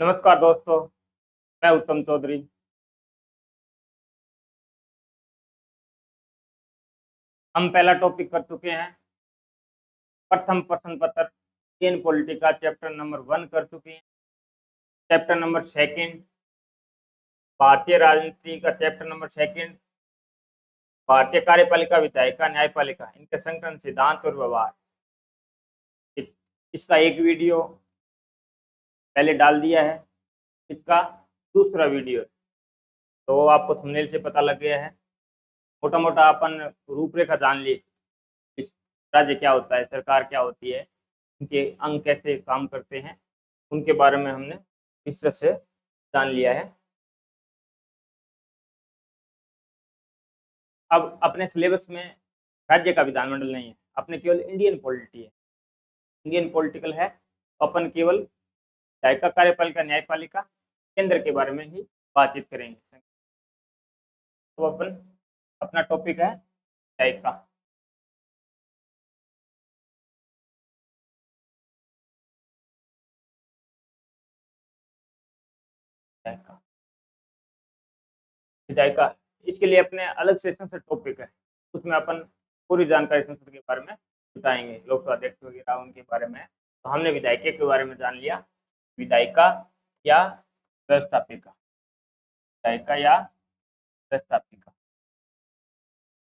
नमस्कार दोस्तों, मैं उत्तम चौधरी। हम पहला टॉपिक कर चुके हैं। प्रथम प्रश्न पत्र इंडियन पॉलिटी का चैप्टर नंबर 1 कर चुके हैं। चैप्टर नंबर 2 भारतीय राजनीति का चैप्टर नंबर 2 भारतीय कार्यपालिका, विधायिका, न्यायपालिका, इनके संगठन, सिद्धांत और व्यवहार। इसका एक वीडियो पहले डाल दिया है। इसका दूसरा वीडियो तो आपको थंबनेल से पता लग गया है। मोटा मोटा अपन रूपरेखा जान ली, राज्य क्या होता है, सरकार क्या होती है, उनके अंग कैसे काम करते हैं, उनके बारे में हमने विस्तृत से जान लिया है। अब अपने सिलेबस में राज्य का विधानमंडल नहीं है, अपने केवल इंडियन पॉलिटी है, इंडियन पॉलिटिकल है। अपन केवल न्यायिका, कार्यपालिका, न्यायपालिका, केंद्र के बारे में ही बातचीत करेंगे। तो अपन अपना टॉपिक है न्यायिका। विधायिका, इसके लिए अपने अलग से संसद टॉपिक है, उसमें अपन पूरी जानकारी संसद के बारे में बताएंगे, लोकसभा अध्यक्ष वगैरह उनके बारे में। तो हमने विधायिका के बारे में जान लिया। विधायिका या व्यवस्थापिका, विधायिका या व्यवस्थापिका,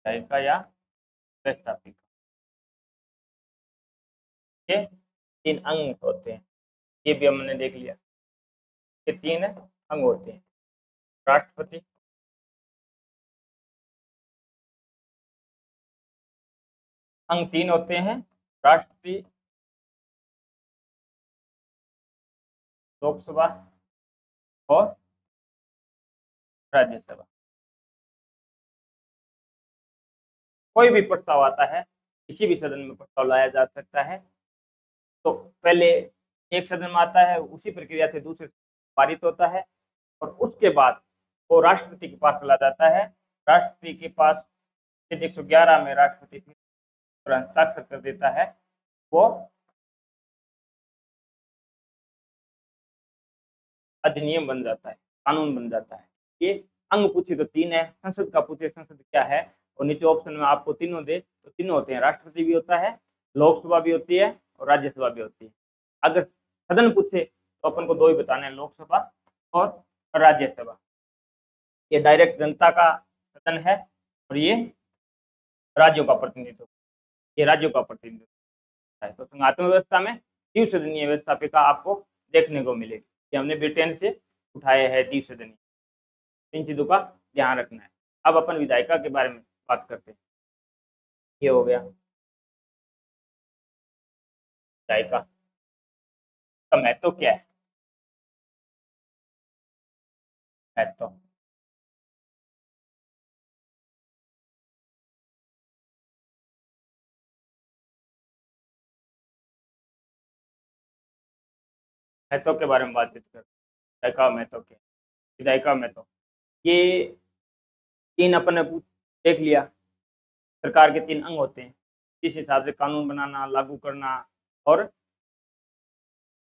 विधायिका या व्यवस्थापिका के 3 अंग होते हैं, ये भी हमने देख लिया। ये 3 अंग होते हैं। राष्ट्रपति, अंग 3 होते हैं। राष्ट्रपति, लोकसभा और राज्यसभा। कोई भी प्रस्ताव आता है, किसी भी सदन में प्रस्ताव लाया जा सकता है, तो पहले एक सदन में आता है, उसी प्रक्रिया से दूसरे पारित होता है और उसके बाद वो राष्ट्रपति के पास चला जाता है। राष्ट्रपति के पास 111 में राष्ट्रपति फिर हस्ताक्षर कर देता है, वो अधिनियम बन जाता है, कानून बन जाता है। ये अंग पूछे तो 3 है। संसद का पूछे संसद क्या है, और नीचे ऑप्शन में आपको तीनों दे तो तीनों होते हैं। राष्ट्रपति भी होता है, लोकसभा भी होती है और राज्यसभा भी होती है। अगर सदन पूछे तो अपन को 2 ही बताने हैं, लोकसभा और राज्यसभा। ये डायरेक्ट जनता का सदन है और ये राज्यों का प्रतिनिधित्व, ये राज्यों का प्रतिनिधित्व है। तो संघात्मक व्यवस्था में द्विसदनीय व्यवस्थापिका आपको देखने को मिलेगी। ये हमने ब्रिटेन से उठाए हैं द्विसदनीय, इन चीजों का ध्यान रखना है। अब अपन विधायिका के बारे में बात करते हैं। ये हो गया विधायिका का महत्व क्या है। महत्व, महत्व के बारे में बातचीत करते हैं। विधायिका महत्व क्या है, विधायिका महत्व, ये 3 अपन ने देख लिया। सरकार के 3 अंग होते हैं, इस हिसाब से कानून बनाना, लागू करना और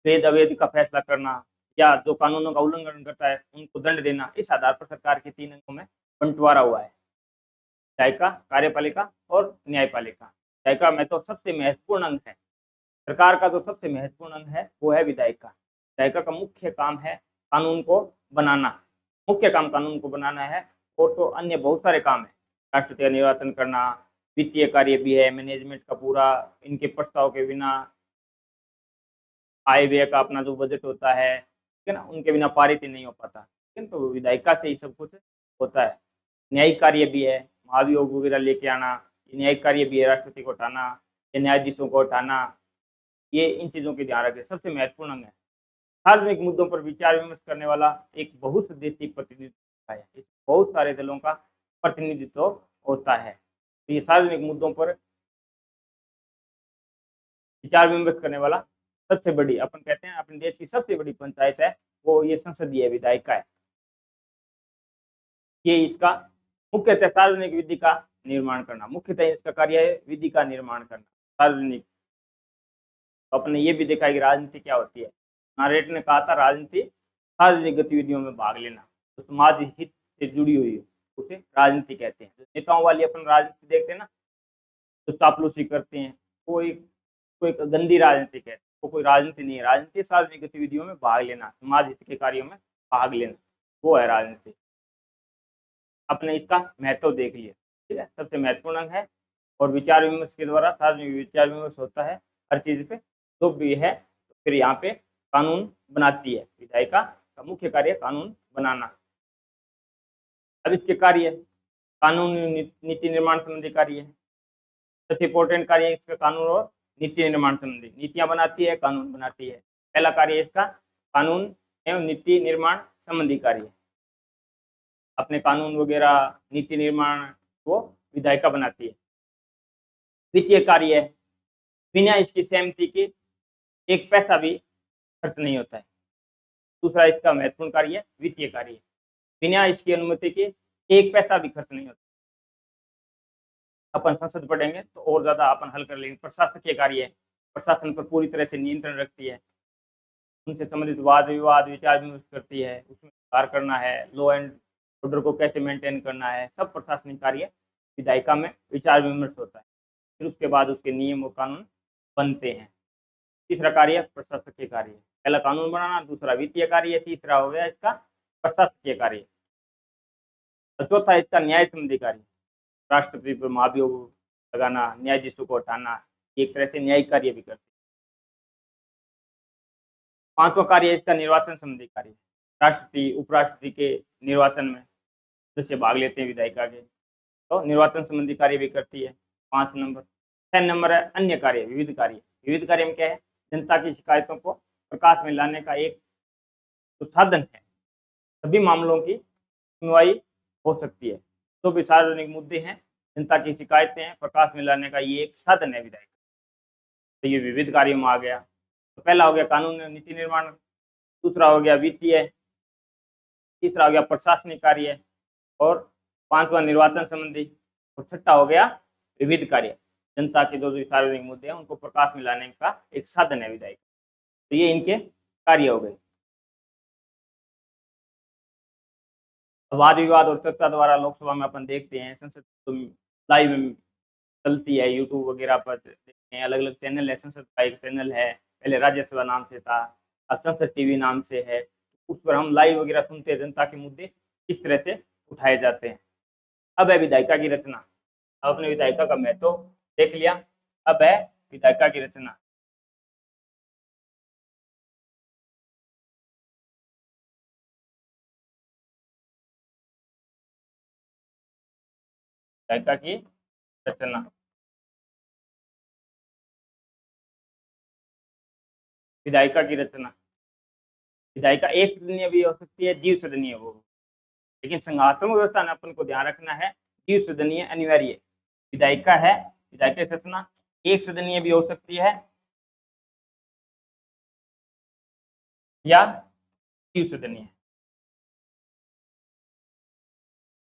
वेद अवेद का फैसला करना, या जो कानूनों का उल्लंघन करता है उनको दंड देना। इस आधार पर सरकार के 3 अंगों में बंटवारा हुआ है, न्यायिका, कार्यपालिका और न्यायपालिका। न्यायिका में तो सबसे महत्वपूर्ण अंग है, सरकार का जो सबसे महत्वपूर्ण अंग है वो है विधायिका। विधायिका का मुख्य काम है कानून को बनाना, मुख्य काम कानून को बनाना है। और तो अन्य बहुत सारे काम है, राष्ट्रपति का निर्वाचन करना, वित्तीय कार्य भी है, मैनेजमेंट का पूरा, इनके प्रस्ताव के बिना आय व्यय का अपना जो बजट होता है, ठीक है ना, उनके बिना पारित ही नहीं हो पाता। लेकिन तो विधायिका से ही सब कुछ होता है। न्यायिक कार्य भी है, महाभियोग वगैरह लेके आना, न्यायिक कार्य भी है, राष्ट्रपति को हटाना या न्यायाधीशों को हटाना, ये इन चीजों की ध्यान रखें, सबसे महत्वपूर्ण अंग है। सार्वजनिक मुद्दों पर विचार विमर्श करने वाला एक बहुसदस्यीय प्रतिनिधित्व है, बहुत सारे दलों का प्रतिनिधित्व होता है। तो ये सार्वजनिक मुद्दों पर विचार विमर्श करने वाला सबसे बड़ी, अपन कहते हैं अपने देश की सबसे बड़ी पंचायत है वो ये संसदीय विधायिका है। ये इसका मुख्यतः सार्वजनिक विधि का निर्माण करना, मुख्यतः इसका कार्य है विधि का निर्माण करना, सार्वजनिक। तो अपने ये भी देखा है कि राजनीति क्या होती है। नारेट ने कहा था राजनीति सार्वजनिक गतिविधियों में भाग लेना, तो समाज हित से जुड़ी हुई हो, उसे राजनीति कहते हैं। जो नेताओं वाली अपन राजनीति देखते हैं ना, तो चापलूसी करते हैं, कोई कोई गंदी राजनीति कहते हैं, वो कोई राजनीति नहीं है। राजनीति सार्वजनिक गतिविधियों में भाग लेना, समाज हित के कार्यों में भाग लेना, वो है राजनीति। आपने इसका महत्व देख लिया, ठीक है। सबसे महत्वपूर्ण अंग है और विचार विमर्श के द्वारा सार्वजनिक विचार विमर्श होता है हर चीज पे। तो भी है, तो फिर यहाँ पे कानून बनाती है। विधायिका का मुख्य कार्य कानून बनाना। अब इसके कार्य, कानून नीति निर्माण संबंधी कार्य है। सबसे इंपॉर्टेंट कार्य है इसका कानून और नीति निर्माण संबंधी। नीतियां बनाती है, कानून बनाती है। पहला कार्य है इसका कानून एवं नीति निर्माण संबंधी कार्य। अपने कानून वगैरह नीति निर्माण वो विधायिका बनाती है। द्वितीय कार्य है, बिना इसकी सहमति के एक पैसा भी खर्च नहीं होता है। दूसरा इसका महत्वपूर्ण कार्य है वित्तीय कार्य। बिना इसकी अनुमति के एक पैसा भी खर्च नहीं होता। अपन संसद पढ़ेंगे तो और ज्यादा अपन हल कर लेंगे। प्रशासकीय कार्य है, प्रशासन पर पूरी तरह से नियंत्रण रखती है, उनसे संबंधित वाद विवाद विचार विमर्श करती है, उसमें सुधार करना है, लॉ एंड ऑर्डर को कैसे मेंटेन करना है, सब प्रशासनिक कार्य विधायिका में विचार विमर्श होता है। फिर उसके बाद उसके नियम और कानून बनते हैं। तीसरा कार्य प्रशासकीय कार्य, पहला कानून बनाना, दूसरा वित्तीय कार्य, तीसरा हो गया इसका प्रशासकीय कार्य। और चौथा इसका न्याय संबंधी कार्य, राष्ट्रपति पर महाभियोग लगाना, न्यायाधीशों को हटाना, एक तरह से न्यायिक कार्य भी करते हैं। पांचवा कार्य इसका निर्वाचन संबंधी कार्य, राष्ट्रपति उपराष्ट्रपति के निर्वाचन में सदस्य भाग लेते हैं विधायिका के, तो निर्वाचन संबंधी कार्य भी करती है। 5 नंबर। 6 नंबर है अन्य कार्य, विविध कार्य। विविध कार्य में क्या है, जनता की शिकायतों को प्रकाश में लाने का एक तो साधन है। सभी मामलों की सुनवाई हो सकती है, तो भी सार्वजनिक मुद्दे हैं, जनता की शिकायतें हैं, प्रकाश में लाने का ये एक साधन है विधायिका। तो ये विविध कार्यों में आ गया। तो पहला हो गया कानून नीति निर्माण, दूसरा हो गया वित्तीय, तीसरा हो गया प्रशासनिक कार्य और पांचवा निर्वाचन संबंधी, और छठा हो गया विविध कार्य। जनता के जो सार्वजनिक मुद्दे हैं उनको प्रकाश में लाने का एक साधन है विधायिका। तो ये इनके कार्य हो गए। वाद विवाद और चर्चा द्वारा लोकसभा में अपन देखते हैं, संसद तो लाइव में चलती है, यूट्यूब वगैरह पर देखते हैं, अलग अलग चैनल है। संसद का एक चैनल है, पहले राज्यसभा नाम से था, अब संसद टीवी नाम से है। उस पर हम लाइव वगैरह सुनते हैं, जनता के मुद्दे किस तरह से उठाए जाते हैं। अब है विधायिका की रचना। अब अपने विधायिका का महत्व देख लिया, अब है विधायिका की रचना। विधायिका की रचना, विधायिका की रचना। विधायिका एक सदनीय भी हो सकती है, द्वि सदनीय हो, लेकिन संघात्मक व्यवस्था में अपन को ध्यान रखना है द्वि सदनीय अनिवार्य। विधायिका है, विधायिका की रचना एक सदनीय भी हो सकती है या द्वि सदनीय।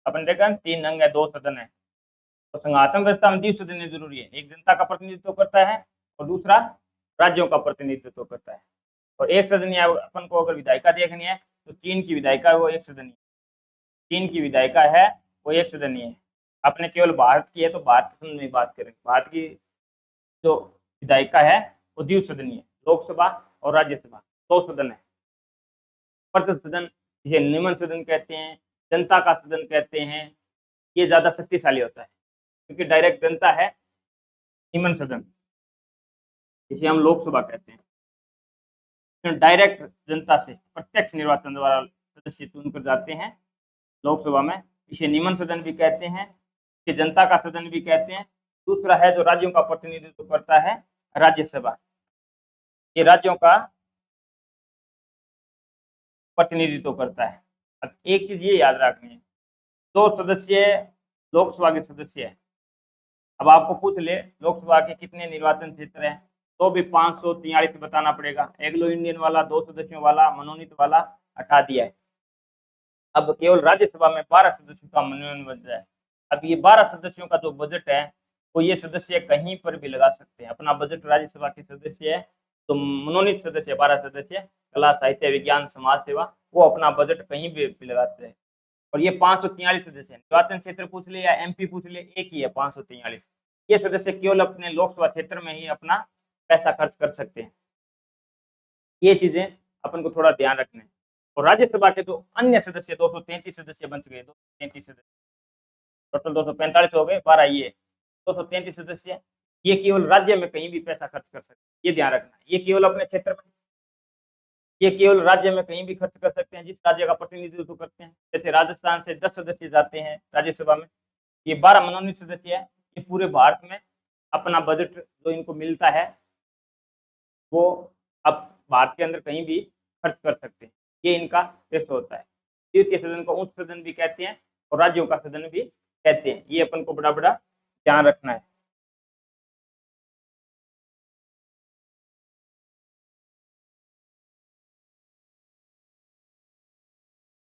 अपन देखा 3 अंग है, 2 सदन है, तो संघात्मक व्यवस्था में द्वि सदनीय जरूरी है। एक जनता का प्रतिनिधित्व करता है और दूसरा राज्यों का प्रतिनिधित्व करता है। और एक सदनीय अपन को अगर विधायिका देखनी है तो चीन की विधायिका है वो एक सदनीय, चीन की विधायिका है वो एक सदनीय है। आपने केवल भारत की है तो भारत के संबंध में बात करें, भारत की जो विधायिका है वो द्वि सदनीय, लोकसभा और राज्यसभा 2 सदन है। प्रतिनिधि सदन जिसे निम्न सदन कहते हैं, जनता का सदन कहते हैं, ये ज्यादा शक्तिशाली होता है क्योंकि डायरेक्ट जनता है। निम्न सदन जिसे हम लोकसभा कहते हैं, डायरेक्ट जनता से प्रत्यक्ष निर्वाचन द्वारा सदस्य चुनकर जाते हैं लोकसभा में, इसे निम्न सदन भी कहते हैं, इसे जनता का सदन भी कहते हैं। दूसरा है जो राज्यों का प्रतिनिधित्व करता है, राज्यसभा, ये राज्यों का प्रतिनिधित्व करता है। अब एक चीज ये याद रखनी है, 2 सदस्य लोकसभा के सदस्य है। अब आपको पूछ ले लोकसभा के कितने निर्वाचन क्षेत्र हैं, तो भी 543 बताना पड़ेगा। एंग्लो इंडियन वाला 2 सदस्यों वाला मनोनीत वाला हटा दिया है। अब केवल राज्यसभा में 12 सदस्यों का मनोनयन बच जाए। अब ये 12 सदस्यों का जो बजट है वो ये सदस्य कहीं पर भी लगा सकते हैं। अपना बजट राज्यसभा के सदस्य तो मनोनीत सदस्य 12 सदस्य कला, साहित्य, विज्ञान, समाज सेवा, वो अपना बजट कहीं भी लगाते हैं। और ये 543 सदस्य, निर्वाचन क्षेत्र पूछ ले या एमपी पूछ ले, एक ही है 543। ये सदस्य केवल अपने लोकसभा क्षेत्र में ही अपना पैसा खर्च कर सकते हैं। ये चीजें अपन को थोड़ा ध्यान रखना है। और राज्यसभा के जो अन्य सदस्य 233 सदस्य बन गए, 233 सदस्य, टोटल 245 हो गए, 12 ये 233 सदस्य, ये केवल राज्य में कहीं भी पैसा खर्च कर सकते हैं, ये ध्यान रखना है। ये केवल अपने क्षेत्र में, ये केवल राज्य में कहीं भी खर्च कर सकते हैं जिस राज्य का प्रतिनिधित्व करते हैं। जैसे राजस्थान से 10 सदस्य जाते हैं राज्यसभा में, ये 12 मनोनीत सदस्य है, ये पूरे भारत में अपना बजट जो इनको मिलता है वो अब भारत के अंदर कहीं भी खर्च कर सकते हैं। ये इनका रेशो होता है। द्वितीय सदन को उच्च सदन भी कहते हैं और राज्यों का सदन भी कहते हैं। ये अपन को बड़ा बड़ा ध्यान रखना है।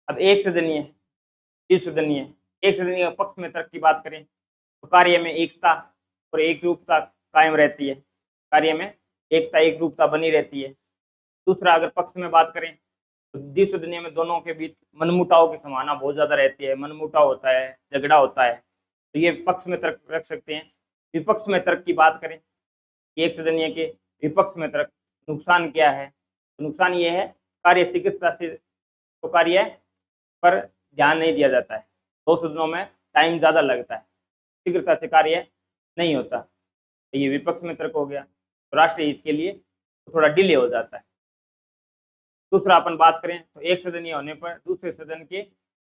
अब एक सदनीय, द्विसदनीय, एक सदनीय पक्ष में तर्क की बात करें तो कार्य में एकता और एक रूपता कायम रहती है, कार्य में एकता एक रूपता बनी रहती है। दूसरा, अगर पक्ष में बात करें तो द्विसदनीय में दोनों के बीच मनमुटाव की संभावना बहुत ज्यादा रहती है, मनमुटाव होता है, झगड़ा होता है, तो ये पक्ष में तर्क रख सकते हैं। विपक्ष में तर्क की बात करें, एक सदनीय के विपक्ष में तर्क, नुकसान क्या है? तो नुकसान ये है, कार्य शीघ्रता से तो कार्य पर ध्यान नहीं दिया जाता है, 2 सदनों में टाइम ज्यादा लगता है, शीघ्रता से कार्य नहीं होता। तो ये विपक्ष में तर्क हो गया। तो राष्ट्रीय हित के लिए तो थोड़ा डिले हो जाता है। दूसरा, अपन बात करें तो एक सदनीय होने पर दूसरे सदन के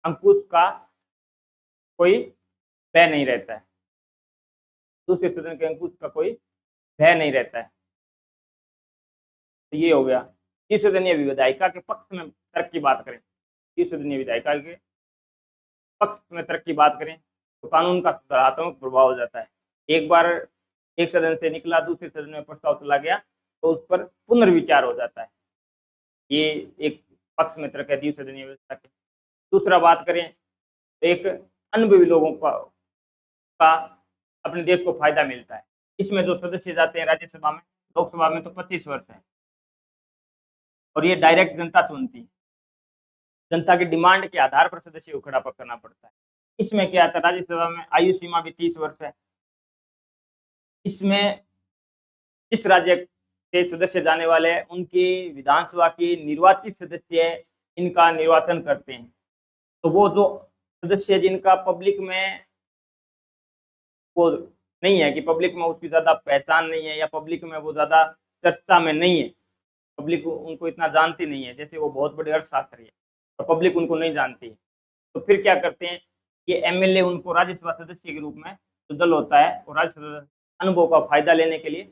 अंकुश का कोई भय नहीं रहता है, दूसरे सदन के अंकुश का कोई भय नहीं रहता है। तो ये हो गया। त्रिसदनीय विधायिका के पक्ष में तर्क की बात करें, त्रिसदनीय विधायिका के पक्ष में तर्क की बात करें तो कानून का सुधारात्मक प्रभाव हो जाता है। एक बार एक सदन से निकला, दूसरे सदन में प्रस्ताव चला गया तो उस पर पुनर्विचार हो जाता है। ये एक पक्ष में तर्क है द्विसदनीय व्यवस्था के। दूसरा, बात करें तो एक अनुभवी लोगों का अपने देश को फायदा मिलता है। इसमें जो सदस्य जाते हैं राज्यसभा में, लोकसभा में तो 25 वर्ष है और ये डायरेक्ट जनता चुनती है, जनता की डिमांड के आधार पर सदस्य को खड़ा करना पड़ता है। इसमें क्या था, राज्यसभा में आयु सीमा भी 30 वर्ष है। इसमें जिस राज्य से सदस्य जाने वाले हैं उनकी विधानसभा की निर्वाचित सदस्य इनका निर्वाचन करते हैं। तो वो जो सदस्य जिनका पब्लिक में वो नहीं है, कि पब्लिक में उसकी ज्यादा पहचान नहीं है या पब्लिक में वो ज्यादा चर्चा में नहीं है, पब्लिक उनको इतना जानती नहीं है, जैसे वो बहुत बड़े अर्थशास्त्री है तो पब्लिक उनको नहीं जानती है, तो फिर क्या करते हैं, ये एमएलए उनको राज्यसभा सदस्य के रूप में जो दल होता है वो राज्यसभा अनुभव का फायदा लेने के लिए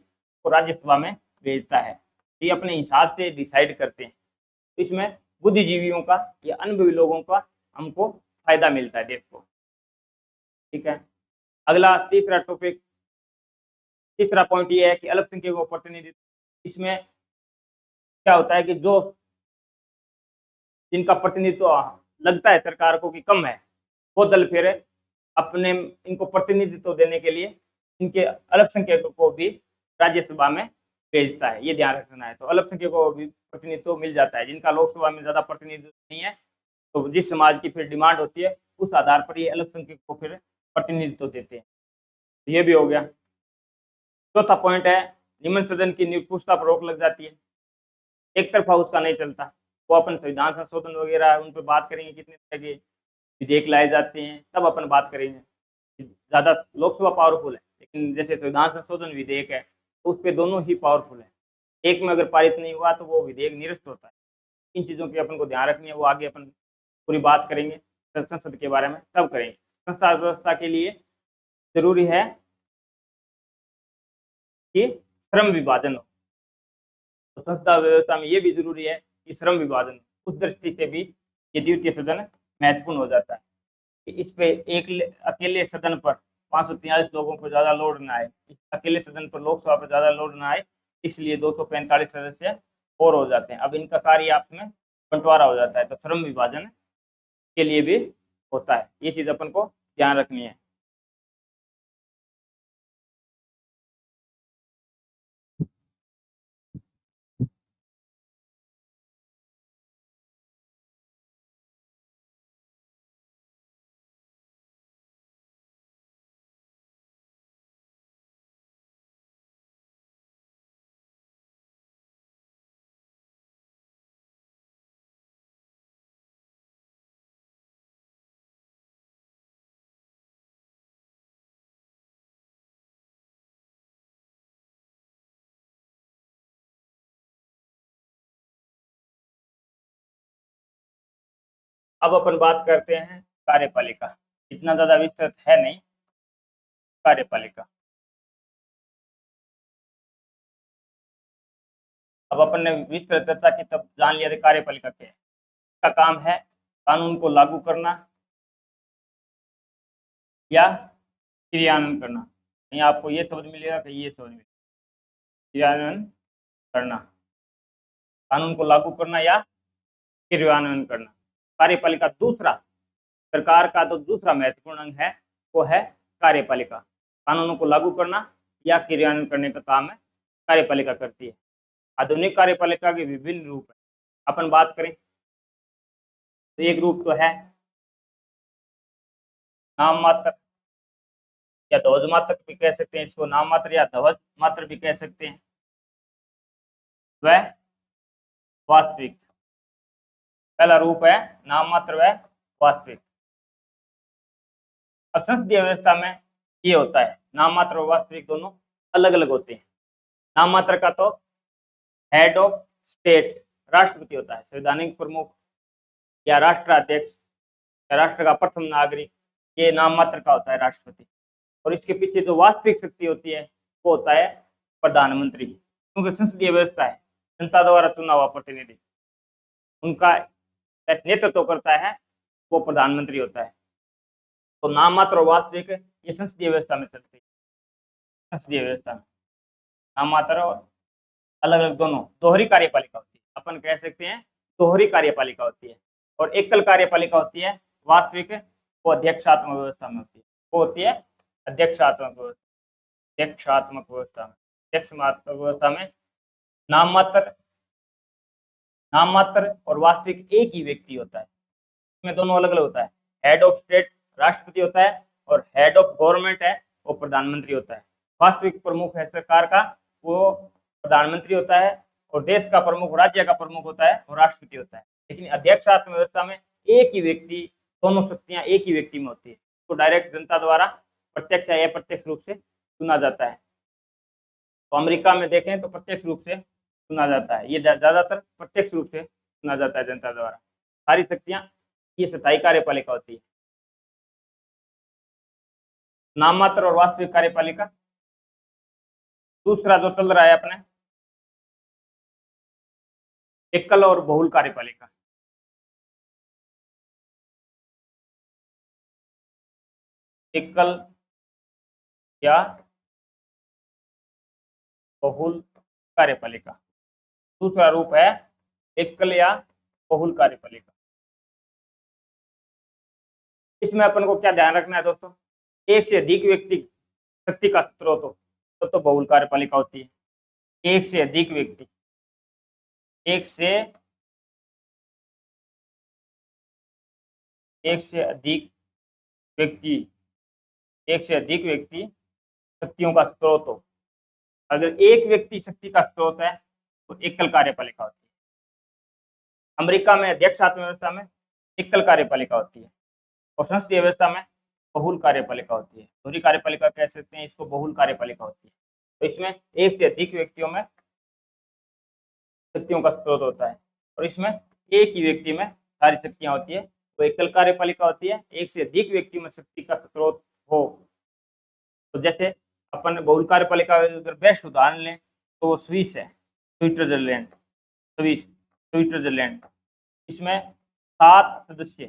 वो राज्यसभा में भेजता है। ये अपने हिसाब से डिसाइड करते हैं। तो इसमें बुद्धिजीवियों का या अनुभवी लोगों का हमको फायदा मिलता है देश को। ठीक है। अगला तीसरा टॉपिक, तीसरा पॉइंट ये है कि अल्पसंख्यकों को प्रतिनिधित्व। इसमें क्या होता है कि जो जिनका प्रतिनिधित्व लगता है सरकार को कि कम है, वो दल फिर अपने इनको प्रतिनिधित्व देने के लिए इनके अल्पसंख्यकों को भी राज्यसभा में भेजता है। ये ध्यान रखना है। तो अल्पसंख्यकों को भी प्रतिनिधित्व मिल जाता है, जिनका लोकसभा में ज्यादा प्रतिनिधित्व नहीं है, तो जिस समाज की फिर डिमांड होती है उस आधार पर ये अल्पसंख्यकों को फिर प्रतिनिधित्व देते हैं। ये भी हो गया। चौथा पॉइंट है, निम्न सदन की निरंकुशता पर रोक लग जाती है। एक तरफा उसका नहीं चलता। वो अपन संविधान संशोधन वगैरह उन पर बात करेंगे, कितने तरह के विधेयक लाए जाते हैं तब अपन बात करेंगे। ज्यादा लोकसभा पावरफुल है, लेकिन जैसे संविधान संशोधन विधेयक है तो उस पर दोनों ही पावरफुल है। एक में अगर पारित नहीं हुआ तो वो विधेयक निरस्त होता है। इन चीजों की अपन को ध्यान रखनी है। वो आगे अपन पूरी बात करेंगे संसद के बारे में, तब करेंगे। संसद व्यवस्था के लिए जरूरी है कि श्रम विभाजन हो। तो संसद व्यवस्था में ये भी जरूरी है कि श्रम विभाजन हो। उस दृष्टि से भी ये द्वितीय सदन महत्वपूर्ण हो जाता है कि इस पे एक अकेले सदन पर 543 लोगों को ज्यादा लोड ना आए, इस अकेले सदन पर लोकसभा पर ज्यादा लोड ना आए, इसलिए 245 सदस्य और हो जाते हैं। अब इनका कार्य आपस में बंटवारा हो जाता है, तो श्रम विभाजन के लिए भी होता है। ये चीज अपन को ध्यान रखनी है। अब अपन बात करते हैं कार्यपालिका। इतना ज्यादा विस्तृत है नहीं कार्यपालिका। अब अपन ने विस्तृत चर्चा की तब जान लिया था कार्यपालिका क्या है। इसका काम है कानून को लागू करना या क्रियान्वयन करना। कहीं आपको ये शब्द मिलेगा, कहीं ये शब्द मिलेगा। क्रियान्वयन करना, कानून को लागू करना या क्रियान्वयन करना। कार्यपालिका दूसरा, सरकार का तो दूसरा महत्वपूर्ण अंग है, वो है कार्यपालिका। कानूनों को लागू करना या क्रियान्वयन करने का काम है कार्यपालिका करती है। आधुनिक कार्यपालिका के विभिन्न रूप है। अपन बात करें तो एक रूप तो है नाम मात्र या ध्वज मात्र भी कह सकते हैं इसको, नाम मात्र या ध्वज मात्र भी कह सकते हैं। वह वास्तविक, पहला रूप है नाम मात्र व वास्तविक। अब संसदीय व्यवस्था में ये होता है नाम मात्र और वास्तविक दोनों अलग अलग होते हैं। नाम मात्र का तो हेड ऑफ स्टेट राष्ट्रपति होता है, संवैधानिक प्रमुख या राष्ट्राध्यक्ष या राष्ट्र का प्रथम नागरिक, ये नाम मात्र का होता है राष्ट्रपति। और इसके पीछे जो वास्तविक शक्ति होती है वो होता है प्रधानमंत्री, क्योंकि संसदीय व्यवस्था है, जनता द्वारा चुना हुआ प्रतिनिधि, उनका नेतृत्व करता है वो प्रधानमंत्री होता है। तो नाम मात्र और वास्तविक ये संसदीय व्यवस्था में चलती है। संसदीय व्यवस्था में नाम मात्र और अलग अलग दोनों दोहरी कार्यपालिका होती है। अपन कह सकते हैं दोहरी कार्यपालिका होती है। और एकल कार्यपालिका होती है वास्तविक, वो अध्यक्षात्मक व्यवस्था में होती है। वो होती है अध्यक्षात्मक व्यवस्था। अध्यक्षात्मक व्यवस्था में, अध्यक्षात्मक व्यवस्था में नाम मात्र और वास्तविक एक ही व्यक्ति होता है। इसमें दोनों अलग अलग होता है। हेड ऑफ स्टेट राष्ट्रपति होता है और हेड ऑफ गवर्नमेंट है वो प्रधानमंत्री होता है। वास्तविक प्रमुख है सरकार का वो प्रधानमंत्री होता है, और देश का प्रमुख, राज्य का प्रमुख होता है वो राष्ट्रपति होता है। लेकिन अध्यक्षात्मक व्यवस्था में एक ही व्यक्ति, दोनों शक्तियां एक ही व्यक्ति में होती है। तो डायरेक्ट जनता द्वारा प्रत्यक्ष या अप्रत्यक्ष रूप से चुना जाता है। तो अमेरिका में देखें तो प्रत्यक्ष रूप से चुना जाता है, ये ज्यादातर प्रत्यक्ष रूप से चुना जाता है जनता द्वारा। सारी शक्तियां ये स्थायी कार्यपालिका होती है। नाम मात्र और वास्तविक कार्यपालिका। दूसरा जो चल रहा है अपने एकल और बहुल कार्यपालिका। एकल या बहुल कार्यपालिका दूसरा रूप है एकल या बहुल कार्यपालिका। इसमें अपन को क्या ध्यान रखना है दोस्तों, एक से अधिक व्यक्ति शक्ति का स्रोत हो तो बहुल कार्यपालिका होती है। एक से अधिक व्यक्ति, एक से अधिक व्यक्ति, एक से अधिक व्यक्ति शक्तियों का स्रोत हो। अगर एक व्यक्ति शक्ति का स्रोत है तो एकल कार्यपालिका होती है। अमेरिका में अध्यक्षात्मक व्यवस्था में एकल कार्यपालिका होती है, और संसदीय व्यवस्था में बहुल कार्यपालिका होती है। दोहरी कार्यपालिका कह सकते हैं इसको, बहुल कार्यपालिका होती है। तो इसमें एक से अधिक व्यक्तियों में शक्तियों का स्रोत होता है, और इसमें एक ही व्यक्ति में सारी शक्तियां होती है, तो एकल कार्यपालिका होती है। एक से अधिक व्यक्ति में शक्ति का स्रोत हो, तो जैसे अपन बहुल कार्यपालिका अगर बेस्ट उदाहरण लें तो वो स्विस है, स्विट्जरलैंड, स्विट्जरलैंड। इसमें 7 सदस्य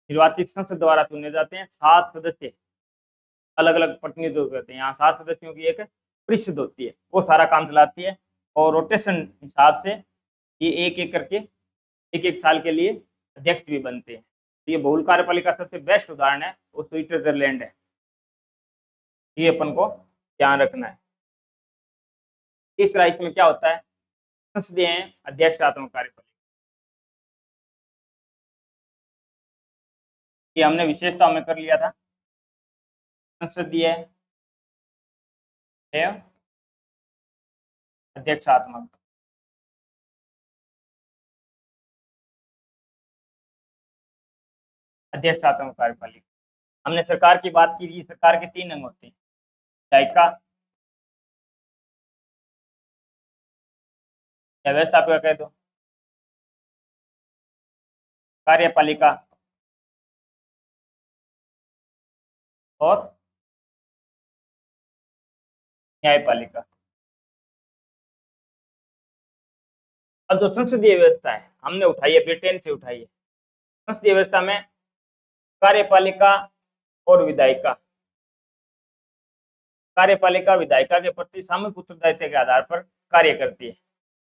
निर्वाचित संसद द्वारा चुने जाते हैं। 7 सदस्य अलग अलग प्रतिनिधित्व करते हैं। यहाँ 7 सदस्यों की एक परिषद होती है, वो सारा काम चलाती है, और रोटेशन हिसाब से ये एक एक करके एक एक साल के लिए अध्यक्ष भी बनते हैं। तो ये बहुल कार्यपालिका सबसे बेस्ट उदाहरण है, वो स्विट्जरलैंड है। ये अपन को ध्यान रखना है। तीसरा इसमें क्या होता है, संसदीय अध्यक्षात्मक कार्यपालिका। ये हमने विशेषता में कर लिया था, संसदीय एवं अध्यक्षात्मक। अध्यक्षात्मक कार्यपालिका, हमने सरकार की बात की। सरकार के 3 अंग होते हैं, न्यायिका या व्यवस्थापिका कह दो, कार्यपालिका और न्यायपालिका। अब जो संसदीय व्यवस्था है हमने उठाई है, ब्रिटेन से उठाई है। संसदीय व्यवस्था में कार्यपालिका और विधायिका, कार्यपालिका विधायिका के प्रति सामूहिक उत्तरदायित्व के आधार पर कार्य करती है।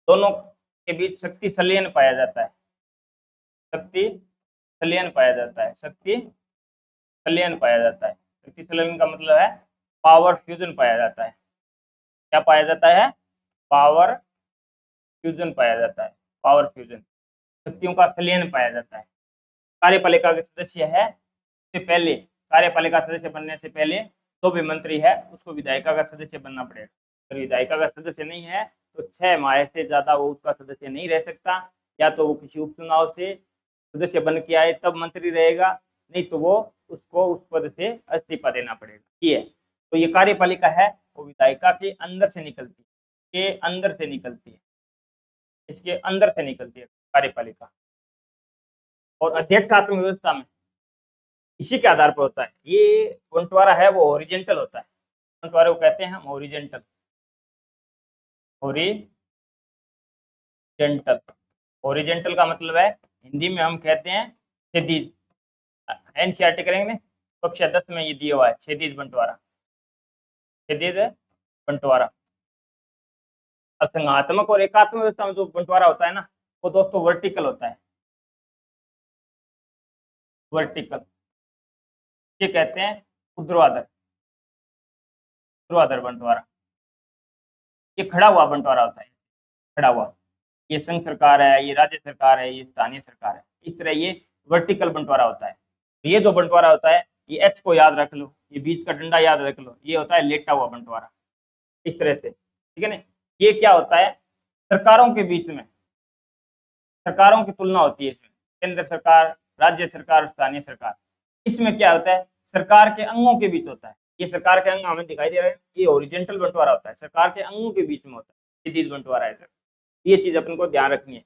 दोनों के बीच शक्ति संलयन पाया जाता है, शक्ति संलयन पाया जाता है, शक्ति संलयन पाया जाता है। शक्ति संलयन का मतलब है पावर फ्यूजन पाया जाता है। क्या पाया जाता है? पावर फ्यूजन पाया जाता है, पावर फ्यूजन, शक्तियों का संलयन पाया जाता है। कार्यपालिका के सदस्य है से पहले, कार्यपालिका सदस्य बनने से पहले जो भी मंत्री है उसको विधायिका का सदस्य बनना पड़ेगा। अगर विधायिका का सदस्य नहीं है तो 6 माह से ज्यादा वो उसका सदस्य नहीं रह सकता। या तो वो किसी उपचुनाव से सदस्य बन के आए तब मंत्री रहेगा, नहीं तो वो उसको उस पद से इस्तीफा देना पड़ेगा। ये तो ये कार्यपालिका है वो विधायिका के अंदर से निकलती है, के अंदर से निकलती है, इसके अंदर से निकलती है कार्यपालिका। और अध्यक्षात्मक व्यवस्था में इसी के आधार पर होता है। ये बंटवारा है वो हॉरिजेंटल होता है, बंटवारे को कहते हैं हम हॉरिजेंटल, हॉरिजेंटल। हॉरिजेंटल का मतलब है हिंदी में हम कहते हैं क्षैतिज। एनसीईआरटी करेंगे कक्षा 10 में ये दिया हुआ है, क्षैतिज बंटवारा, क्षैतिज बंटवारा। अब संघात्मक और एकात्मक व्यवस्था में जो बंटवारा होता है ना वो दोस्तों वर्टिकल होता है, वर्टिकल। ये कहते हैं ऊर्ध्वाधर, ऊर्ध्वाधर बंटवारा। ये खड़ा हुआ बंटवारा होता है, खड़ा हुआ। ये संघ सरकार है, ये राज्य सरकार है, ये स्थानीय सरकार है, इस तरह ये वर्टिकल बंटवारा होता है। ये जो बंटवारा होता है ये एच को याद रख लो, ये बीच का डंडा याद रख लो, ये होता है लेटा हुआ बंटवारा, इस तरह से, ठीक है ना। ये क्या होता है? सरकारों के बीच में, सरकारों की तुलना होती है इसमें, केंद्र सरकार, राज्य सरकार, स्थानीय सरकार। इसमें क्या होता है? सरकार के अंगों के बीच होता है। ये सरकार के अंग हमें दिखाई दे रहे हैं, ये ओरिजेंटल बंटवारा होता है, सरकार के अंगों के बीच में होता है, सीधी बंटवारा है। ये चीज अपन को ध्यान रखनी है।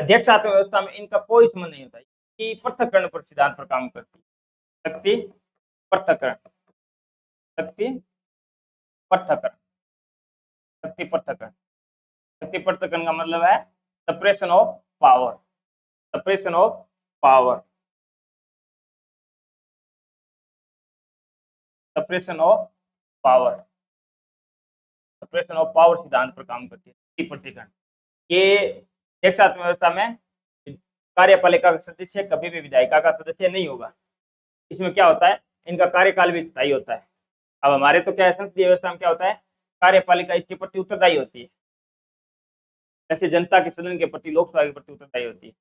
अध्यक्षात्मक व्यवस्था में इनका कोई संबंध नहीं होता है, कि पृथक्करण पर सिद्धांत पर काम करती है। शक्ति पृथक्करण, शक्ति पृथक्करण, शक्ति पृथक्करण। शक्ति पृथक्करण का मतलब है separation of power, separation of power, separation of power, separation of power सिद्धांत पर काम करती है शक्ति पृथक्करण। ये अध्यक्षात्मक व्यवस्था में कार्यपालिका का सदस्य कभी भी विधायिका का सदस्य नहीं होगा। इसमें क्या होता है? इनका कार्यकाल भी स्थायी होता है। अब हमारे तो क्या है, संसदीय व्यवस्था में क्या होता है? कार्यपालिका इसके प्रति उत्तरदायी होती है, ऐसे जनता के सदन के प्रति, लोकसभा के प्रति उत्तरदायी होती है।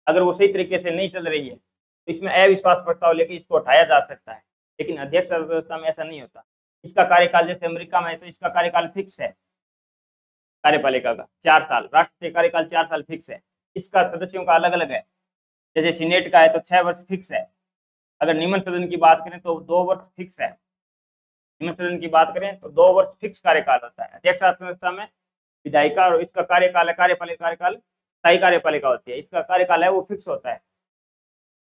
अगर वो सही तरीके से नहीं चल रही है तो इसमें अविश्वास प्रस्ताव लेके इसको हटाया जा सकता है, लेकिन अध्यक्ष व्यवस्था में ऐसा नहीं होता। इसका कार्यकाल जैसे अमेरिका में है तो इसका कार्यकाल फिक्स है, कार्यपालिका का 4 साल, राष्ट्रपति कार्यकाल 4 साल फिक्स है। इसका सदस्यों का अलग अलग है, जैसे सीनेट का है तो 6 वर्ष फिक्स है। अगर निम्न सदन की बात करें तो 2 वर्ष फिक्स है, निम्न सदन की बात करें तो 2 वर्ष फिक्स कार्यकाल होता है। अध्यक्षात्मक व्यवस्था में विधायिका और इसका कार्यकाल है, कार्यपालिका कार्यकाल, स्थायी कार्यपालिका होती है, इसका कार्यकाल है वो फिक्स होता है।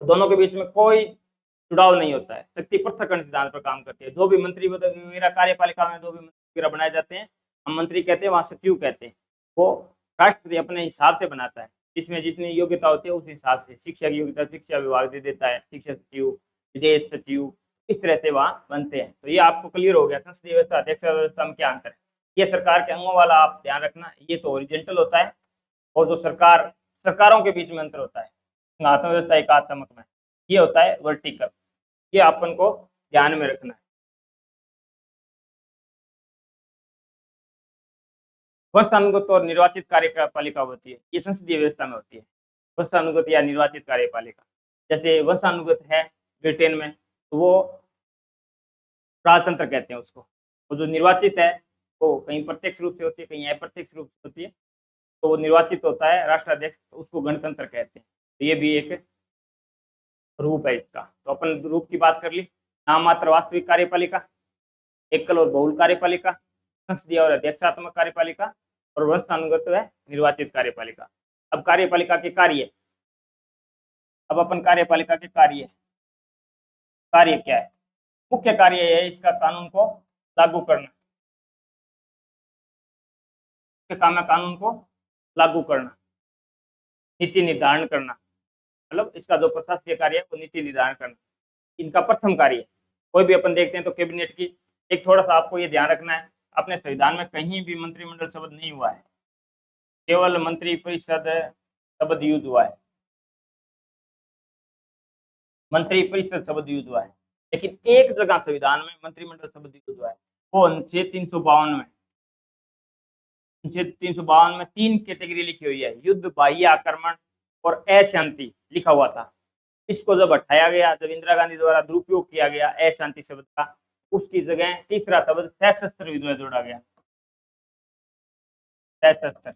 तो दोनों के बीच में कोई जुड़ाव नहीं होता है। शक्ति पृथक्करण सिद्धांत पर काम करती है। जो भी मंत्री वगैरह कार्यपालिका में जो भी मंत्री वगैरह बनाए जाते हैं, हम मंत्री कहते हैं, वहाँ सचिव कहते हैं, वो राष्ट्रपति अपने हिसाब से बनाता है, जिसमें जितनी योग्यता होती है उस हिसाब से। शिक्षा की योग्यता शिक्षा विभाग दे देता है, शिक्षा सचिव, विदेश सचिव, इस तरह से वहाँ बनते हैं। तो ये आपको क्लियर हो गया संसदीय व्यवस्था अध्यक्ष व्यवस्था में क्या अंतर है। ये सरकार के अंगों वाला आप ध्यान रखना, ये तो ओरिजेंटल होता है, और जो सरकारों के बीच में अंतर होता है संघात्मक व्यवस्था एकात्मक में, ये होता है वर्टिकल। ये अपन को ध्यान में रखना है। वंशानुगत और निर्वाचित कार्यपालिका होती है, ये संसदीय व्यवस्था में होती है, वंशानुगत या निर्वाचित कार्यपालिका। जैसे वंशानुगत है ब्रिटेन में तो वो राजतंत्र कहते हैं उसको, वो जो निर्वाचित है वो कहीं प्रत्यक्ष रूप से होती है, कहीं अप्रत्यक्ष रूप से होती है। तो वो निर्वाचित होता है राष्ट्राध्यक्ष, तो उसको गणतंत्र कहते हैं। तो ये भी एक रूप है इसका। तो अपन रूप की बात कर ली, नाम मात्र वास्तविक कार्यपालिका, एकल और बहुल कार्यपालिका, संसदीय और अध्यक्षात्मक कार्यपालिका, और वंशानुगत है निर्वाचित कार्यपालिका। अब कार्यपालिका के कार्य, अब अपन कार्यपालिका के कार्य क्या है? मुख्य कार्य है इसका कानून को लागू करना, मुख्य काम है कानून को लागू करना, नीति निर्धारण करना, मतलब इसका जो प्रशासकीय कार्य है वो नीति निर्धारण करना, इनका प्रथम कार्य है। कोई भी अपन देखते हैं तो कैबिनेट की एक थोड़ा सा आपको ये ध्यान रखना है, अपने संविधान में कहीं भी मंत्रिमंडल शब्द नहीं हुआ है, केवल मंत्री परिषद शब्द यूज हुआ है, मंत्री परिषद शब्द यूज हुआ है। लेकिन एक जगह संविधान में मंत्रिमंडल शब्द यूज हुआ है, वो अनुच्छेद 352 में। अनुच्छेद 352 में 3 कैटेगरी लिखी हुई है, युद्ध, बाह्य आक्रमण और अशांति लिखा हुआ था। इसको जब हटाया गया, जब इंदिरा गांधी द्वारा दुरुपयोग किया गया अशांति शब्द का, उसकी जगह तीसरा शब्द सशस्त्र विद्रोह जोड़ा गया। सशस्त्र,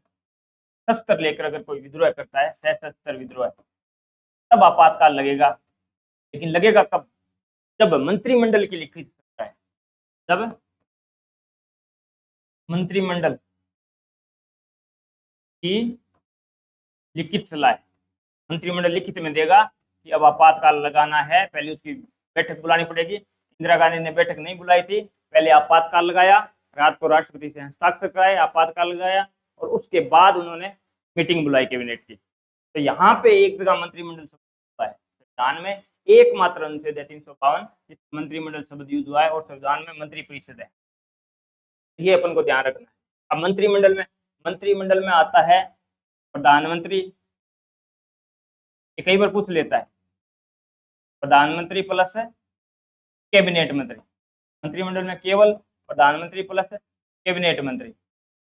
शस्त्र लेकर अगर कोई विद्रोह करता है, सशस्त्र विद्रोह, तब आपातकाल लगेगा। लेकिन लगेगा कब? जब मंत्रिमंडल की लिखित सलाह है, जब मंत्रिमंडल की लिखित सलाह है, मंत्रिमंडल लिखित में देगा कि अब आपातकाल लगाना है, पहले उसकी बैठक बुलानी पड़ेगी। इंदिरा गांधी ने बैठक नहीं बुलाई थी, पहले आपातकाल लगाया, रात को राष्ट्रपति से हस्ताक्षर कराए, आपातकाल लगाया और उसके बाद उन्होंने मीटिंग बुलाई कैबिनेट की। तो यहाँ पे एक जगह मंत्रिमंडल शब्द हुआ है संविधान में, एकमात्र अनुच्छेद है 352 जिस मंत्रिमंडल शब्द यूज हुआ है, और संविधान में मंत्रिपरिषद है, ये अपन को ध्यान रखना है। अब मंत्रिमंडल में आता है प्रधानमंत्री, ये कई बार पूछ लेता है, प्रधानमंत्री प्लस कैबिनेट मंत्री। मंत्रिमंडल में केवल प्रधानमंत्री प्लस कैबिनेट मंत्री।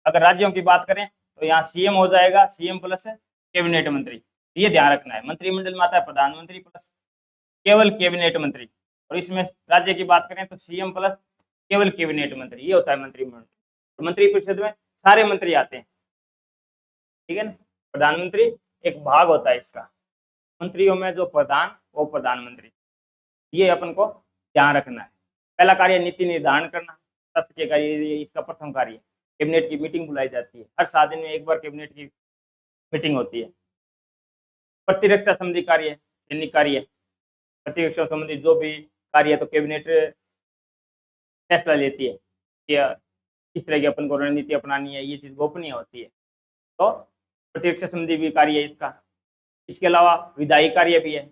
अगर राज्यों की बात करें तो यहाँ सीएम हो जाएगा, सीएम प्लस कैबिनेट मंत्री। ये ध्यान रखना है, मंत्रिमंडल में आता है प्रधानमंत्री प्लस केवल कैबिनेट मंत्री, और इसमें राज्य की बात करें तो सीएम प्लस केवल कैबिनेट मंत्री, ये होता है मंत्रिमंडल। तो मंत्रिपरिषद में सारे मंत्री आते हैं, ठीक है ना। प्रधानमंत्री एक भाग होता है इसका, मंत्रियों में जो प्रधान वो प्रधानमंत्री, ये अपन को ध्यान रखना है। पहला कार्य नीति निर्धारण करना, शासकीय कार्य इसका प्रथम कार्य। कैबिनेट की मीटिंग बुलाई जाती है, हर 7 दिन में एक बार कैबिनेट की मीटिंग होती है। प्रतिरक्षा संबंधी कार्य, सैनिक कार्य, प्रतिरक्षा संबंधी जो भी कार्य तो कैबिनेट फैसला लेती है कि किस तरह की अपन को रणनीति अपनानी है, ये चीज गोपनीय होती है। तो प्रतिरक्षा संबंधी भी कार्य है इसका। इसके अलावा विधायी कार्य भी है,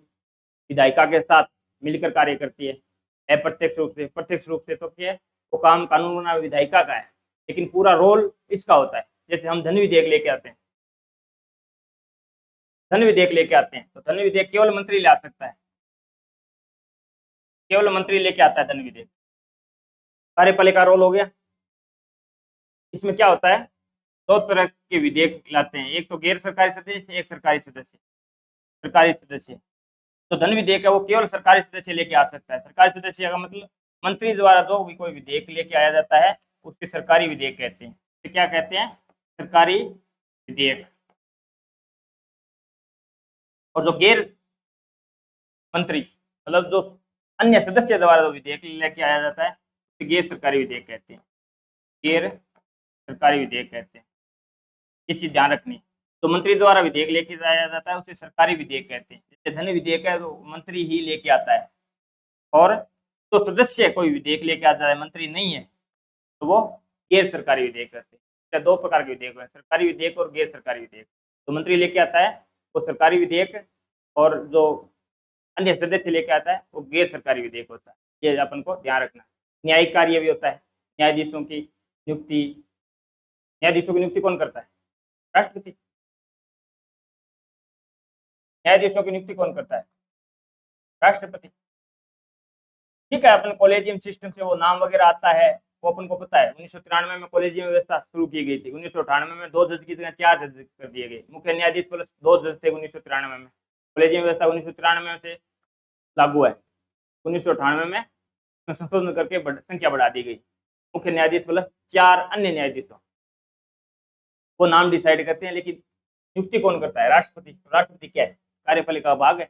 विधायिका के साथ मिलकर कार्य करती है, अप्रत्यक्ष रूप से। प्रत्यक्ष रूप से तो क्या है, वो काम कानून बनाना विधायिका का है, लेकिन पूरा रोल इसका होता है। जैसे हम धन विधेयक लेके आते हैं, धन विधेयक लेके आते हैं तो धन विधेयक केवल मंत्री ला सकता है, केवल मंत्री लेके आता है धन विधेयक। कार्यपालिका रोल हो गया। इसमें क्या होता है, 2 तरह के विधेयक लाते हैं, एक तो गैर सरकारी सदस्य, एक सरकारी सदस्य। सरकारी सदस्य तो धन विधेयक है वो केवल सरकारी सदस्य लेके आ सकता है। सरकारी सदस्य का मतलब मंत्री द्वारा जो भी कोई विधेयक लेके आया जाता है उसके सरकारी विधेयक कहते हैं। तो क्या कहते हैं? सरकारी विधेयक। और जो गैर मंत्री मतलब जो अन्य सदस्य द्वारा जो विधेयक लेके आया जाता है उसे गैर सरकारी विधेयक कहते हैं, गैर सरकारी विधेयक कहते हैं। ये चीज ध्यान रखनी है। तो मंत्री द्वारा विधेयक लेके जाया जाता है उसे सरकारी विधेयक कहते हैं। जैसे धन विधेयक है तो मंत्री ही लेके आता है, और तो सदस्य कोई विधेयक लेके आता है, मंत्री नहीं है, तो वो गैर सरकारी विधेयक कहते हैं। 2 प्रकार के विधेयक है, सरकारी विधेयक और गैर सरकारी विधेयक। तो मंत्री लेके आता है वो सरकारी विधेयक, और जो अन्य सदस्य लेके आता है वो गैर सरकारी विधेयक होता है। ये अपन को ध्यान रखना है। न्यायिक कार्य भी होता है, न्यायाधीशों की नियुक्ति। न्यायाधीशों की नियुक्ति कौन करता है? राष्ट्रपति। न्यायाधीशों की नियुक्ति कौन करता है? राष्ट्रपति। ठीक है, अपन कॉलेजियम सिस्टम से वो नाम वगैरह आता है, वो अपन को पता है। 1993 में कॉलेजियम व्यवस्था शुरू की गई थी। 1998 में 2 जज की जगह 4 जज कर दिए गए। मुख्य न्यायाधीश प्लस 2 जज थे 1993 में। कॉलेजियम व्यवस्था 1993 से लागू है, 1998 में संशोधन करके संख्या बढ़ा दी गई। मुख्य न्यायाधीश प्लस 4 अन्य न्यायाधीशों, वो नाम डिसाइड करते हैं, लेकिन नियुक्ति कौन करता है? राष्ट्रपति। राष्ट्रपति क्या है? कार्यपालिका भाग है।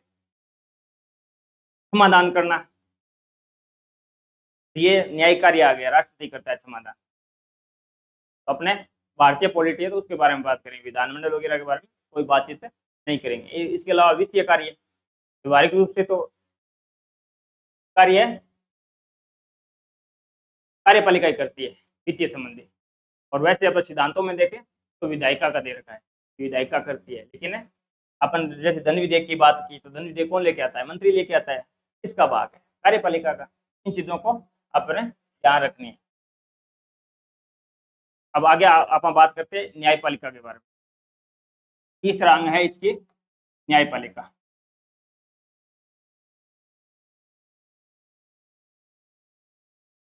समाधान करना, ये न्यायिक कार्य आ गया, राष्ट्रपति करता है समाधान। तो अपने भारतीय पॉलिटी है तो उसके बारे में बात करेंगे, विधानमंडल वगैरह के बारे में कोई बातचीत नहीं करेंगे। इसके अलावा वित्तीय कार्य, व्यवहारिक रूप से तो कार्य कार्यपालिका ही करती है वित्तीय संबंधी, और वैसे अपन सिद्धांतों में देखें तो विधायिका का दे रखा है, विधायिका करती है। लेकिन अपन जैसे धन विधेयक की बात की तो धन विधेयक कौन लेके आता है? मंत्री लेके आता है। किसका भाग है? कार्यपालिका का। इन चीजों को अपने ध्यान रखनी है। अब आगे अपन बात करते हैं न्यायपालिका के बारे में। तीसरा अंग है इसकी न्यायपालिका।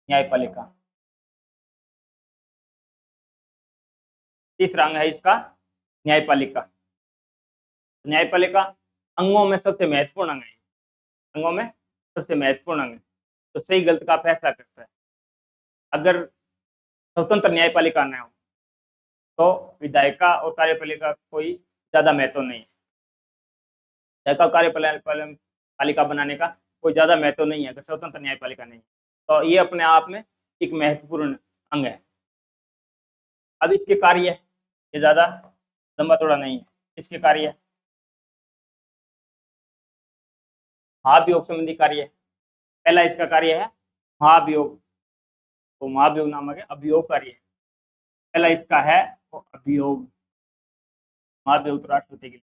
न्यायपालिका तीसरा अंग है इसका न्यायपालिका। न्यायपालिका अंगों में सबसे महत्वपूर्ण अंग है। अंगों में सबसे महत्वपूर्ण अंग है, तो सही गलत का फैसला करता है। अगर स्वतंत्र न्यायपालिका न हो तो विधायिका और कार्यपालिका कोई ज्यादा महत्व नहीं है। विधायिका कार्यपालिका बनाने का कोई ज्यादा महत्व नहीं है अगर स्वतंत्र न्यायपालिका नहीं है, तो ये अपने आप में एक महत्वपूर्ण अंग है। अब इसके कार्य, ये ज्यादा लंबा चौड़ा नहीं है। इसके कार्य महाभियोग संबंधी कार्य। पहला इसका कार्य है महाभियोग, तो महाभियोग नामक है अभियोग कार्य। पहला इसका है वो अभियोग। महाभियोग तो राष्ट्रपति के लिए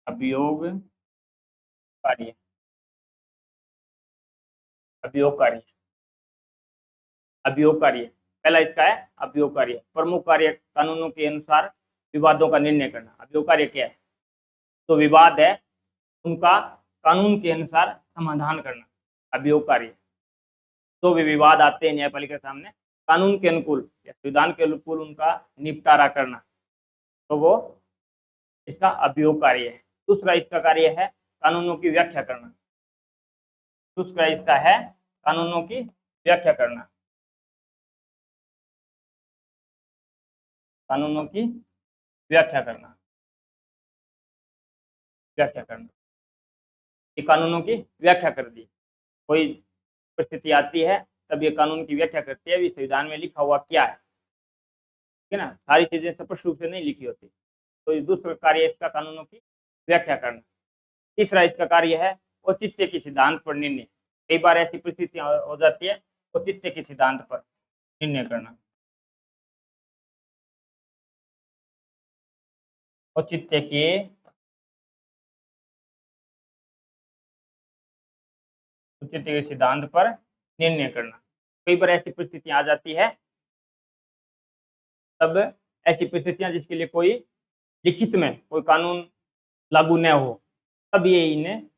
अभियोग कार्य, अभियोग कार्य, अभियोग कार्य। पहला इसका है अभियोग कार्य। प्रमुख कार्य कानूनों के अनुसार विवादों का निर्णय करना। अभियोग कार्य क्या है? तो विवाद है उनका कानून के अनुसार समाधान करना अभियोग कार्य। तो वे विवाद आते हैं न्यायपालिका के सामने, कानून के अनुकूल या संविधान के अनुकूल उनका निपटारा करना, तो वो इसका अभियोग कार्य है। दूसरा इसका कार्य है कानूनों की व्याख्या करना। दूसरा इसका है कानूनों की व्याख्या करना। कानूनों की व्याख्या करना, व्याख्या करना। ये कानूनों की व्याख्या कर दी। कोई परिस्थिति आती है तब ये कानून की व्याख्या करती है, संविधान में लिखा हुआ क्या है, ठीक है ना। सारी चीजें स्पष्ट रूप से नहीं लिखी होती। तो ये दूसरा कार्य इसका कानूनों की व्याख्या करना। तीसरा इसका कार्य है औचित्य के सिद्धांत पर निर्णय। कई बार ऐसी परिस्थितियां हो जाती है औचित्य के सिद्धांत पर निर्णय करना। औचित्य के सिद्धांत पर निर्णय करना। कई बार ऐसी परिस्थितियां आ जाती है, तब ऐसी परिस्थितियां जिसके लिए कोई लिखित में कोई कानून लागू न हो, तब ये इन्हें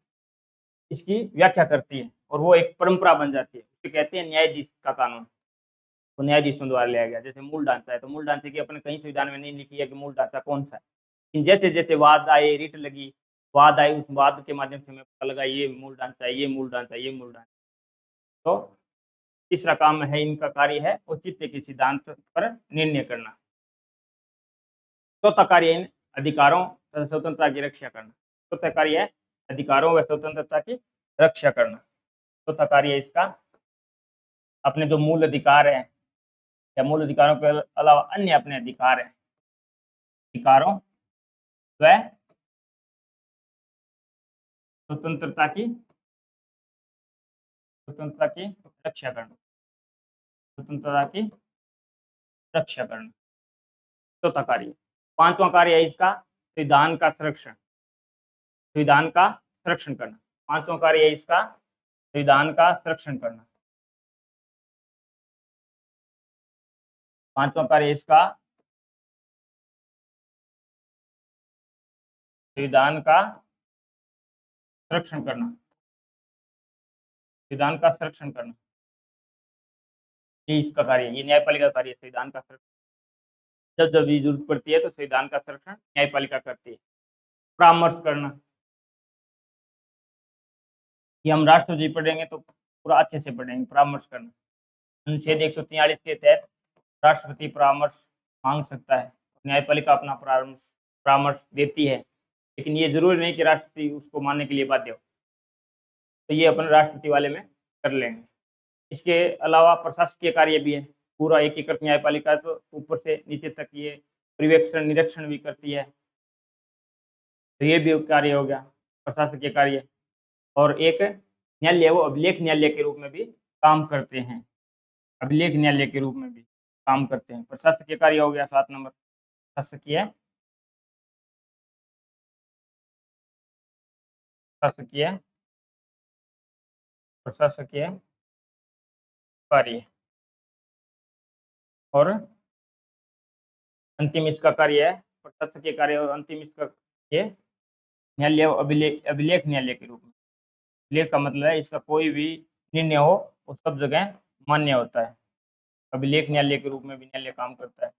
इसकी व्याख्या करती है और वो एक परंपरा बन जाती है। उसे कहते हैं न्यायाधीश का कानून। वो न्यायाधीशों द्वारा लिया गया। जैसे मूल ढांचा है तो मूल ढांचे की अपने कहीं संविधान में नहीं लिखी है कि मूल ढांचा कौन सा है, लेकिन जैसे जैसे वाद आए, रिट लगी, वाद आए, उस वाद के माध्यम से हमें पता लगा ये मूल ढांचा है, ये मूल ढांचा है, ये मूल ढांचा। तो तीसरा काम है इनका कार्य है औचित्य के सिद्धांत पर निर्णय करना। चौथा कार्य इन अधिकारों तथा स्वतंत्रता की रक्षा करना। चौथा कार्य है अधिकारों व स्वतंत्रता की रक्षा करना। चौथा कार्य इसका अपने जो मूल अधिकार है या मूल अधिकारों के अलावा अन्य अपने अधिकार है, अधिकारों व स्वतंत्रता की रक्षा करना। स्वतंत्रता की रक्षा करना चौथा कार्य। पांचवा कार्य है इसका संविधान का संरक्षण, संविधान का संरक्षण करना। पांचवा कार्य है इसका संविधान का संरक्षण करना। पांचवा कार्य इसका संविधान का संरक्षण करना, संविधान का संरक्षण करना। ये इसका कार्य, ये न्यायपालिका का कार्य, संविधान का संरक्षण। जब जब भी जरूरत पड़ती है तो संविधान का संरक्षण न्यायपालिका करती है। परामर्श करना, ये हम राष्ट्रपति पढ़ेंगे तो पूरा अच्छे से पढ़ेंगे। परामर्श करना, अनुच्छेद 143 के तहत राष्ट्रपति परामर्श मांग सकता है, न्यायपालिका अपना परामर्श देती है, लेकिन ये जरूरी नहीं कि राष्ट्रपति उसको मानने के लिए बाध्य हो। तो ये अपन राष्ट्रपति वाले में कर लेंगे। इसके अलावा प्रशासकीय कार्य भी है। पूरा एकीकृत न्यायपालिका तो ऊपर से नीचे तक ये पर्यवेक्षण निरीक्षण भी करती है, तो ये भी कार्य हो गया प्रशासकीय कार्य, और एक न्यायालय वो अभिलेख न्यायालय के रूप में भी काम करते हैं। अभिलेख न्यायालय के रूप में भी काम करते हैं। प्रशासकीय कार्य हो गया 7 नंबर। प्रशासकीय प्रशासकीय प्रशासकीय कार्य, और अंतिम इसका कार्य है प्रशासकीय कार्य, और अंतिम इसका ये न्यायालय अभिलेख न्यायालय के रूप में। अभिलेख का मतलब है इसका कोई भी निर्णय हो वो सब जगह मान्य होता है। अभिलेख न्यायालय के रूप में भी न्यायालय काम करता है।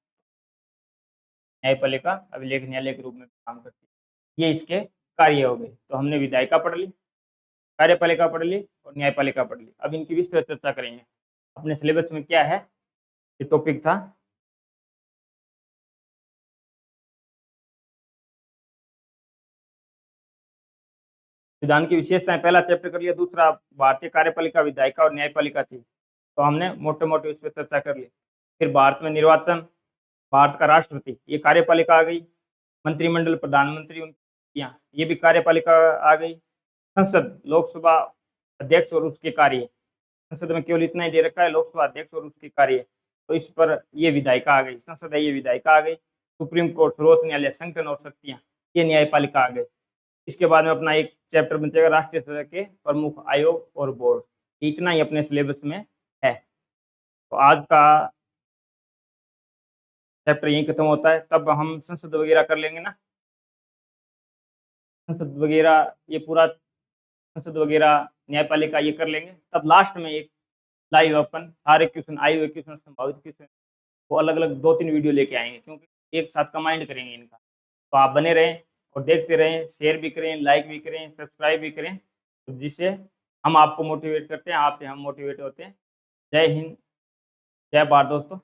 न्यायपालिका अभिलेख न्यायालय के रूप में काम करती है। ये इसके कार्य हो गए। तो हमने विधायिका पढ़ ली, कार्यपालिका पढ़ ली और न्यायपालिका पढ़ ली। अब इनकी विस्तृत चर्चा करेंगे। अपने सिलेबस में क्या है, ये टॉपिक था विधान की विशेषताएं, पहला चैप्टर कर लिया। दूसरा भारतीय कार्यपालिका, विधायिका और न्यायपालिका थी, तो हमने मोटे मोटे उस पर चर्चा कर ली। फिर भारत में निर्वाचन, भारत का राष्ट्रपति, ये कार्यपालिका आ गई। मंत्रिमंडल, प्रधानमंत्री, उनकी ये भी कार्यपालिका आ गई। संसद, लोकसभा अध्यक्ष और उसके कार्य, संसद में केवल इतना ही दे रखा है, लोकसभा अध्यक्ष और उसके कार्य, तो इस पर ये विधायिका आ गई। संसद है, ये विधायिका आ गई। सुप्रीम कोर्ट, सर्वोच्च न्यायालय, संगठन और शक्तियां, ये न्यायपालिका आ गई। इसके बाद में अपना एक चैप्टर बचेगा राष्ट्रीय स्तर के प्रमुख आयोग और बोर्ड। इतना ही अपने सिलेबस में है। तो आज का चैप्टर यही खत्म होता है। तब हम संसद वगैरह कर लेंगे ना, संसद वगैरह, ये पूरा संसद वगैरह, न्यायपालिका ये कर लेंगे। तब लास्ट में एक लाइव अपन सारे क्वेश्चन, आए हुए क्वेश्चन, संभावित क्वेश्चन, वो अलग अलग 2-3 वीडियो लेके आएंगे, क्योंकि एक साथ कंबाइंड करेंगे इनका। तो आप बने रहें और देखते रहें, शेयर भी करें, लाइक भी करें, सब्सक्राइब भी करें, तो जिससे हम आपको मोटिवेट करते हैं, आपसे हम मोटिवेट होते हैं। जय हिंद, जय भारत दोस्तों।